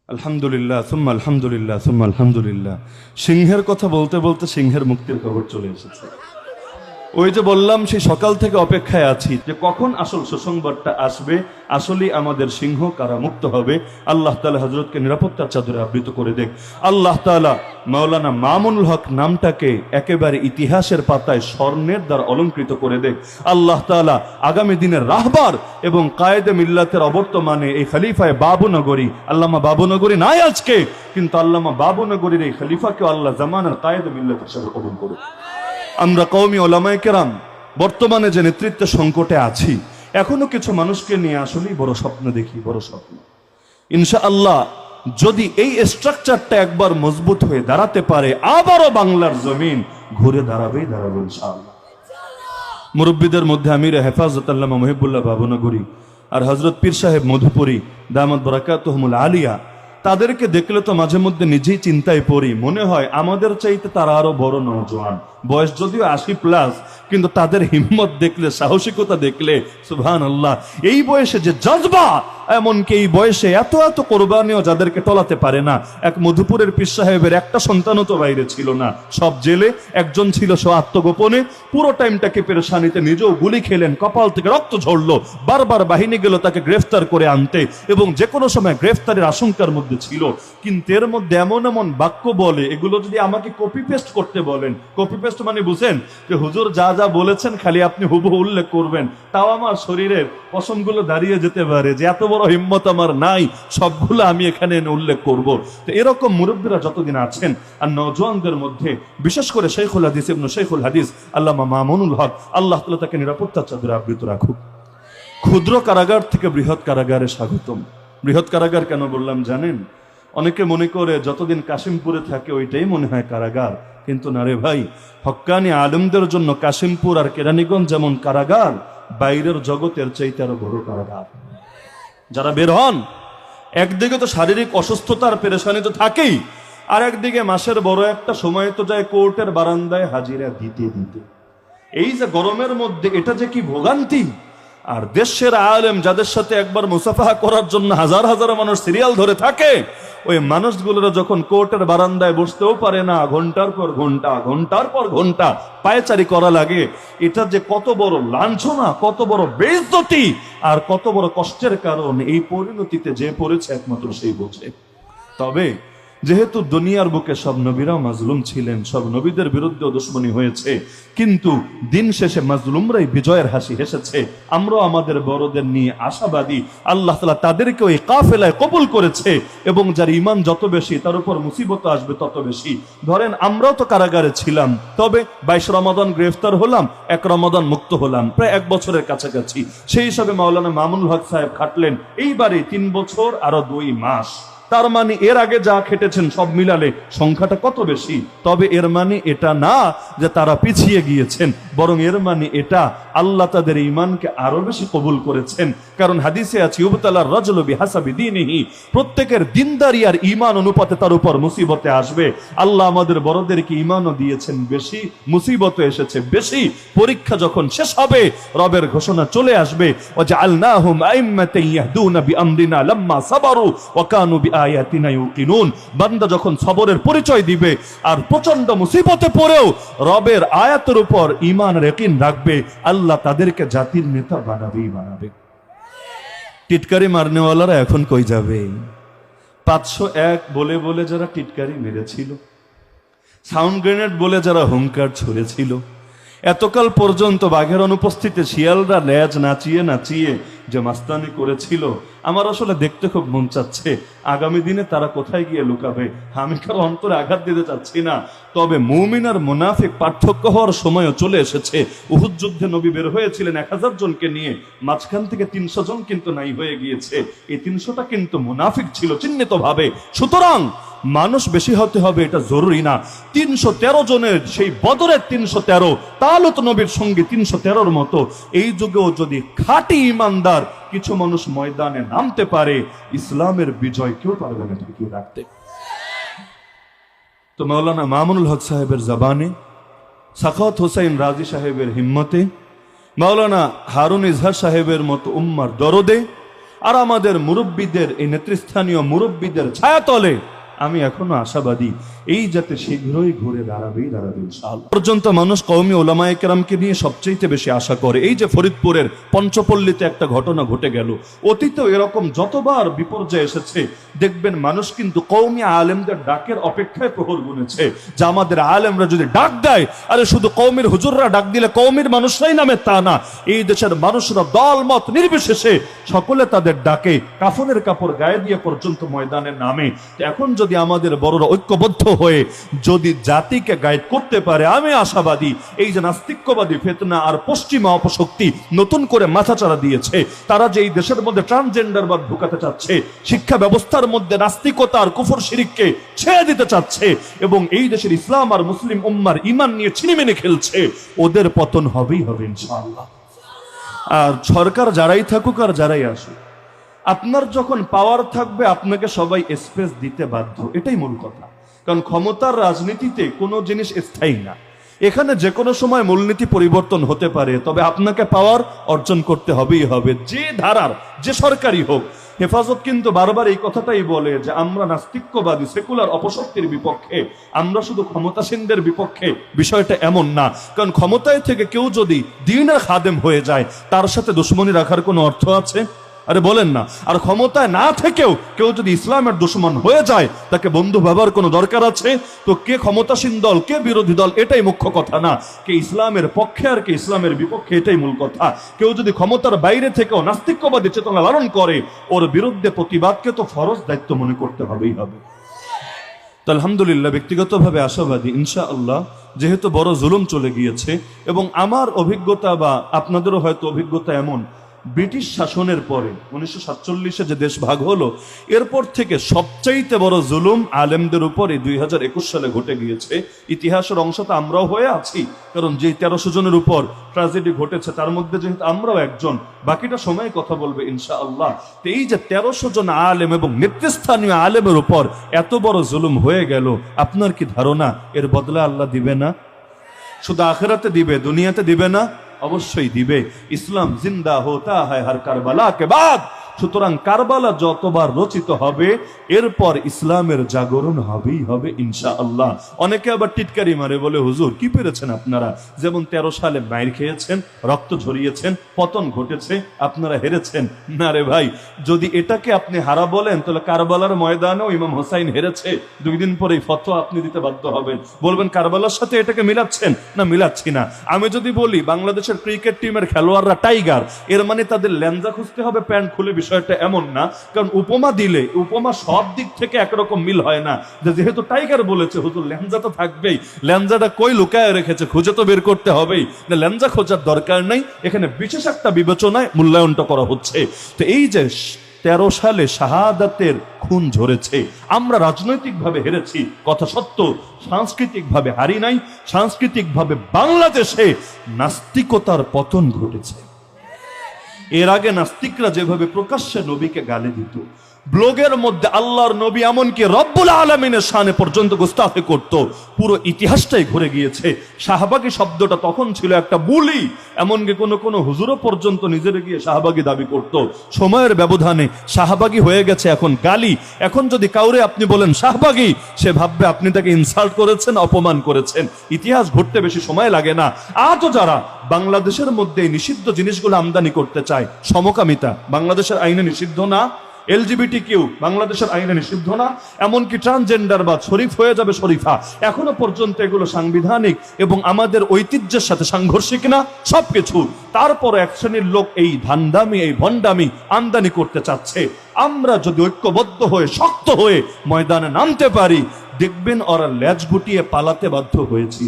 আলহামদুলিল্লাহ সুম্মা আলহামদুলিল্লাহ সুম্মা আলহামদুলিল্লাহ। সিংহের কথা বলতে বলতে সিংহের মুক্তির খবর চলে এসেছে। ওই যে বললাম সেই সকাল থেকে অপেক্ষায় আছি যে কখন আসল সুসংবাদটা আসবে, আসলেই আমাদের সিংহ কারা মুক্ত হবে। আল্লাহ তাআলা হযরতকে নিরাপত্তার চাদরে আবৃত করে দেখ। আল্লাহ তাআলা মাওলানা মামুনুল হক নামটাকে একেবারে ইতিহাসের পাতায় স্বর্ণের দ্বারা অলঙ্কৃত করে দেখ। আল্লাহ তাআলা আগামী দিনের রাহবার এবং কায়েদে মিল্লাতের অবর্তমানে এই খলিফায়ে বাবুনগরী, আল্লামা বাবুনগরী নাই আজকে, কিন্তু আল্লামা বাবুনগরীর এই খলিফাকে আল্লাহ জামানার কায়েদে মিল্লাত হিসেবে কবুল করুন। আমরা কওমি ওলামায়ে কেরাম বর্তমানে যে নেতৃত্ব সংকটে আছি, এখনো কিছু মানুষকে নিয়ে আসলেই বড় স্বপ্ন দেখি, বড় স্বপ্ন। ইনশাআল্লাহ যদি এই স্ট্রাকচারটা একবার মজবুত হয়ে দাঁড়াতে পারে, আবারও বাংলার জমিন ঘুরে দাঁড়াবে ইনশাআল্লাহ। মুরব্বীদের মধ্যে আমির হেফাজত আল্লামা মুহিবুল্লাহ বাবুনগরী আর হযরত পীর সাহেব মধুপুরী দামাত বারাকাতুহুমুল আলিয়া, তাদেরকে দেখলে তো মাঝে মধ্যে নিজেই চিন্তায় পড়ি, মনে হয় আমাদের চাইতে তারা আরো বড় নওজোয়ান, বয়স যদিও 80+, কিন্তু তাদের হিম্মত দেখলে, সাহসিকতা দেখলে সুবহানাল্লাহ, এই বয়সে যে জজবা, এমনকি এই বয়সে এত এত কোরবানিও যাদেরকে টলাতে পারে না। এক মধুপুরের পীর সাহেবের একটা সন্তানও তো বাইরে ছিল না, সব জেলে, একজন ছিল সে আত্মগোপনে, পুরো টাইমটাকে পেরেশানিতে, নিজেও গুলি খেলেন, কপাল থেকে রক্ত ঝরলো, বারবার বাহিনী গেল তাকে গ্রেফতার করে আনতে এবং যে কোনো সময় গ্রেফতারের আশঙ্কার মধ্যে ছিল। কিন্তু এর মধ্যে এমন এমন বাক্য বলে, এগুলো যদি আমাকে কপি পেস্ট করতে বলেন, কপি পেস্ট মানে বুঝেন যে হুজুর যা যা বলেছেন খালি আপনি হুবহু উল্লেখ করবেন, তাও আমার শরীরের পশমগুলো দাঁড়িয়ে যেতে পারে যে এত বড় হিম্মত আমার নাই, সবগুলো আমি এখানে এনে উল্লেখ করব। তো এরকম মুরব্বীরা যতদিন আছেন, আর নওজোয়ানদের মধ্যে বিশেষ করে শেখুল হাদিস ইবনে শেখুল হাদিস আল্লামা মামুনুল হক, আল্লাহ তাআলা তাকে নিরাপত্তার চাদরে আবৃত রাখুক। ক্ষুদ্র কারাগার থেকে বৃহৎ কারাগারে স্বাগতম। বৃহৎ কারাগার কেন বললাম জানেন? অনেকে মনে করে যতদিন কাশিমপুরে থাকে ওইটাই মনে হয় কারাগার, কিন্তু না রে ভাই, হক্কানি আলেমদের জন্য কাশিমপুর আর কেরানীগঞ্জ যেমন কারাগার, বাইরের জগতের চাইতে আরো বড় কারাগার। যারা বের হন, একদিকে তো শারীরিক অসুস্থতার পেরেশানি তো থাকেই, আর একদিকে মাসের বড় একটা সময় তো যায় কোর্টের বারান্দায় হাজিরা দিতে দিতে। এই যে গরমের মধ্যে এটা যে কি ভোগান্তি। আর দেশের আলেম যাদের সাথে একবার মুসাফাহা করার জন্য হাজার হাজার মানুষ সিরিয়াল ধরে থাকে, ওই মানুষগুলোরা যখন কোর্টের বারান্দায় বসতেও পারে না, ঘন্টার পর ঘন্টা, ঘন্টার পর ঘন্টা পায়চারি করা লাগে, এটা যে কত বড় লাঞ্ছনা, কত বড় বেইজ্জতি আর কত বড় কষ্টের কারণ, এই পরিণতিতে যে পড়েছে একমাত্র সেই বোঝে। তবে যেহেতু দুনিয়ার বুকে সব নবীরাও মাজলুম ছিলেন, সব নবীদের বিরুদ্ধে দুশমনী হয়েছে, কিন্তু দিন শেষে মাজলুমরাই বিজয়ের হাসি হেসেছে। আমরাও আমাদের বড়দের নিয়ে আশাবাদী, আল্লাহ তাআলা তাদেরকে ওই কাফেলায় কবুল করেছে এবং যার ঈমান যত বেশি তার উপর মুসিবত আসবে তত বেশি। ধরেন আমরাও তো কারাগারে ছিলাম, তবে 22 রমাদান গ্রেফতার হলাম, 1 রমাদান মুক্ত হলাম, প্রায় 1 বছরের কাছাকাছি। সেই হিসাবে মাওলানা মামুনুল হক সাহেব খাটলেন এইবারে 3 বছর আরো 2 মাস। তার মানে এর আগে যা খেটেছেন সব মিলালে সংখ্যাটা কত বেশি। তবে এর মানে এটা না যে তারা পিছিয়ে গিয়েছেন, বরং এর মানে এটা আল্লাহ তাদের ঈমানকে আরো বেশি কবুল করেছেন। কারণ হাদিসে আছে ইউবতালার রাজুলু বিহাসাবি দীনিহি, প্রত্যেকের দিনদারি আর ঈমান অনুপাতে তার উপর মুসিবতে আসবে। আল্লাহ আমাদের বড়দেরকে ঈমানও দিয়েছেন বেশি, মুসিবত এসেছে বেশি। পরীক্ষা যখন শেষ হবে, রবের ঘোষণা চলে আসবে, ওয়াজআলনাহুম আইম্মাতান ইয়াহদুনা বিআমরিনা লাম্মা সাবারু ওয়া কানু বিআয়াতিনা ইউকিনুন। বান্দা যখন সবরের পরিচয় দিবে আর প্রচন্ড মুসিবতে পড়েও রবের আয়াতের উপর ঈমান আর ইয়াকিন রাখবে, আল্লাহ তাদেরকে জাতির নেতা বানাবেই বানাবে। টিটকারি মারনেওয়ালারা এখন কই যাবে? 501 বলে বলে যারা টিটকারি মেরেছিল, সাউন্ড গ্রেনেড বলে যারা হুঙ্কার ছুড়েছিল, এতকাল পর্যন্ত বাঘের অনুপস্থিতিতে শিয়ালরা লেজ নাচিয়ে নাচিয়ে যে মাস্তানি করেছিল, আমার আসলে দেখতে খুব মন চাচ্ছে আগামী দিনে তারা কোথায় গিয়ে লুকাবে। আমি কারো অন্তরে আঘাত দিতে চাচ্ছি না, তবে মুমিন আর মুনাফিক পার্থক্য হওয়ার সময়ও চলে এসেছে। উহুদ যুদ্ধে নবী বের হয়েছিলেন 1000 জনকে নিয়ে, মাঝখান থেকে 300 জন কিন্তু নাই হয়ে গিয়েছে। এই 300টা কিন্তু মুনাফিক ছিল চিহ্নিত ভাবে। সুতরাং মানুষ বেশি হতে হবে এটা জরুরি না। 313 জনের সেই বদরের 313, তালুত নবীর সঙ্গে 313-র মতো এই যুগেও যদি খাঁটি ঈমানদার কিছু মানুষ ময়দানে নামতে পারে, ইসলামের বিজয় কেউ পারবে না ঠেকিয়ে রাখতে। তো মাওলানা মামুনুল হক সাহেবের জবানে, সাখাওয়াত হোসেন রাজি সাহেবের হিম্মতে, মাওলানা হারুন ইজহার সাহেবের মতো উম্মার দরদে, আর আমাদের মুরব্বীদের, এই নেতৃস্থানীয় মুরব্বীদের ছায়াতলে আমি এখনো আশাবাদী এই যাতে শীঘ্রই ঘুরে দাঁড়াবেই ইনশাআল্লাহ। পর্যন্ত মানুষ কওমি ওলামায়ে কেরামকে নিয়ে সবচেয়ে বেশি আশা করে। এই যে ফরিদপুরের পঞ্চপল্লীতে একটা ঘটনা ঘটে গেল, অতীতেও এরকম যতবার বিপর্যয় এসেছে দেখবেন মানুষ কিন্তু কওমি আলেমদের ডাকের অপেক্ষায় প্রহর গুনেছে, যে আমাদের আলেমরা যদি ডাক দেয়, আরে শুধু কওমির হুজুররা ডাক দিলে কওমির মানুষরাই নামে তা না, এই দেশের মানুষরা দল মত নির্বিশেষে সকলে তাদের ডাকে কাফনের কাপড় গায়ে দিয়ে পর্যন্ত ময়দানে নামে। এখন যদি আমাদের বড়রা ঐক্যবদ্ধ হয়ে যদি জাতিকে গাইড করতে পারে, আমি আশাবাদী এই যে নাস্তিক্যবাদী ফেতনা আর পশ্চিমা অপশক্তি নতুন করে মাথাচাড়া দিয়েছে, তারা যে এই দেশের মধ্যে ট্রান্সজেন্ডারবাদ ঢুকাতে চাচ্ছে, শিক্ষা ব্যবস্থার মধ্যে নাস্তিকতা আর কুফর শিরিককে ছেড়ে দিতে চাচ্ছে এবং এই দেশের ইসলাম আর মুসলিম উম্মার ঈমান নিয়ে ছিনিমিনি খেলছে, ওদের পতন হবেই হবে ইনশাআল্লাহ। আর সরকার যারাই থাকুক আর যারাই আসুক, আপনার যখন পাওয়ার থাকবে আপনাকে সবাই স্পেস দিতে বাধ্য, এটাই মূল কথা। কারণ ক্ষমতার রাজনীতিতে কোনো জিনিস স্থায়ী না, এখানে যে কোনো সময় মূলনীতি পরিবর্তন হতে পারে, তবে আপনাকে পাওয়ার অর্জন করতে হবেই হবে, যে ধারার যে সরকারি হোক। হেফাজত কিন্তু বারবার এই কথাটাই বলে যে আমরা নাস্তিক্যবাদী সেকুলার অপশক্তির বিপক্ষে, আমরা শুধু ক্ষমতাসীনদের বিপক্ষে। বিষয়টা এমন না, কারণ ক্ষমতায় থেকে কেউ যদি দ্বীনের খাদেম হয়ে যায় তার সাথে দুশ্মনী রাখার কোনো অর্থ আছে? আরে বলেন না। আর ক্ষমতায় না থেকেও কেউ যদি ইসলামের দুশমন হয়ে যায় তাকে বন্ধু ভাবার কোনো দরকার আছে? তো কে ক্ষমতাসীন দল কে বিরোধী দল এটাই মুখ্য কথা না, কে ইসলামের পক্ষে আর কে ইসলামের বিপক্ষে এটাই মূল কথা। কেউ যদি ক্ষমতার বাইরে থেকেও নাস্তিক্যবাদী চেতনা লালন করে, ওর বিরুদ্ধে প্রতিবাদকে তো ফরজ দায়িত্ব মনে করতে হবেই হবে। তো আলহামদুলিল্লাহ ব্যক্তিগতভাবে আশাবাদী ইনশাআল্লাহ, যেহেতু বড় জুলুম চলে গিয়েছে এবং আমার অভিজ্ঞতা বা আপনাদেরও হয়তো অভিজ্ঞতা এমন, ব্রিটিশ শাসনের পরে 1947 যে দেশ ভাগ হলো, এরপর থেকে সবচাইতে বড় জুলুম আলেমদের উপরে 2021 সালে ঘটে গিয়েছে। ইতিহাসের অংশ তো আমরাও হয়ে আছি, কারণ যে 1300 জনের উপর ট্র্যাজেডি ঘটেছে তার মধ্যে যেহেতু আমরাও একজন, বাকিটা সময় কথা বলবে ইনশাআল্লাহ। তো এই যে 1300 জন আলেম এবং নেতৃস্থানীয় আলেমের উপর এত বড় জুলুম হয়ে গেল, আপনার কি ধারণা এর বদলা আল্লাহ দিবে না? শুধু আখিরাতে দিবে, দুনিয়াতে দিবে না? অবশ্যই দিবে। ইসলাম জিন্দা হোতা হয় হর কারবালা কে বাদ। সুতরাং কারবালা যতবার রচিত হবে এরপর ইসলামের জাগরণ হবেই হবে ইনশাআল্লাহ। অনেকে আবার টিটকারি মারে, বলে হুজুর কি পেরেছেন আপনারা? যেমন 13 সালে মাইর খেয়েছেন, রক্ত ঝরিয়েছেন, পতন ঘটেছে, আপনারা হেরেছেন। না রে ভাই, যদি এটাকে আপনি হারা বলেন তাহলে কারবালার ময়দানেও ইমাম হোসাইন হেরেছে, 2 দিন পরেই ফতোয়া আপনি দিতে বাধ্য হবেন, বলবেন কারবালার সাথে এটাকে মিলাচ্ছেন। না, মিলাচ্ছি না। আমি যদি বলি বাংলাদেশের ক্রিকেট টিমের খেলোয়াড়রা টাইগার, এর মানে তাদের ল্যাঞ্জা খুঁজতে হবে প্যান্ট খুলে, বিষয়টা এমন না। কারণ উপমা দিলে উপমা সব দিক থেকে একরকম মিল হয় না। যেহেতু টাইগার বলেছে, হুজুর ল্যাঞ্জা তো থাকবেই, ল্যাঞ্জাটা কই লুকায় রেখেছে খুঁজে তো বের করতে হবেই, না ল্যাঞ্জা খোঁজার দরকার নাই, এখানে বিশেষ একটা বিবেচনায় মূল্যায়নটা করা হচ্ছে। তো এই যে 13 সালে শাহাদাতের খুন ঝরেছে, আমরা রাজনৈতিকভাবে হেরেছি কথা সত্য, সাংস্কৃতিকভাবে হারি নাই। সাংস্কৃতিকভাবে বাংলাদেশে নাস্তিকতার পতন ঘটেছে। এর আগে নাস্তিকরা যেভাবে প্রকাশ্যে নবীকে গালি দিত, ব্লগের মধ্যে আল্লাহর নবী এমনকি রব্বুল আলামিনের শানে পর্যন্ত গুস্তাখি করত, পুরো ইতিহাসটাই ঘুরে গিয়েছে। শাহবাগী শব্দটা তখন ছিল একটা বুলি, এমনকি কোনো হুজুরও পর্যন্ত নিজের গিয়ে শাহবাগী দাবি করত। সময়ের ব্যবধানে শাহবাগী হয়ে গেছে এখন গালি। এখন যদি কাউরে আপনি বলেন শাহবাগী, সে ভাববে আপনি তাকে ইনসাল্ট করেছেন, অপমান করেছেন। ইতিহাস ঘটতে বেশি সময় লাগে না। আজও যারা বাংলাদেশের মধ্যে নিষিদ্ধ জিনিসগুলো আমদানি করতে চায়, সমকামিতা বাংলাদেশের আইনে নিষিদ্ধ না, LGBT বাংলাদেশের আইনে নিষিদ্ধ না, এমনকি ট্রান্সজেন্ডার বা শরীফ হয়ে যাবে শরীফা, এখনো পর্যন্ত এগুলো সাংবিধানিক এবং আমাদের ঐতিহ্যের সাথে সাংঘর্ষিক না, সবকিছু। তারপর এক শ্রেণীর লোক এই ধান্দামি এই ভণ্ডামি আমদানি করতে চাচ্ছে। আমরা যদি ঐক্যবদ্ধ হয়ে শক্ত হয়ে ময়দানে নামতে পারি, দেখবেন ওরা লেজ গুটিয়ে পালাতে বাধ্য হয়েছে।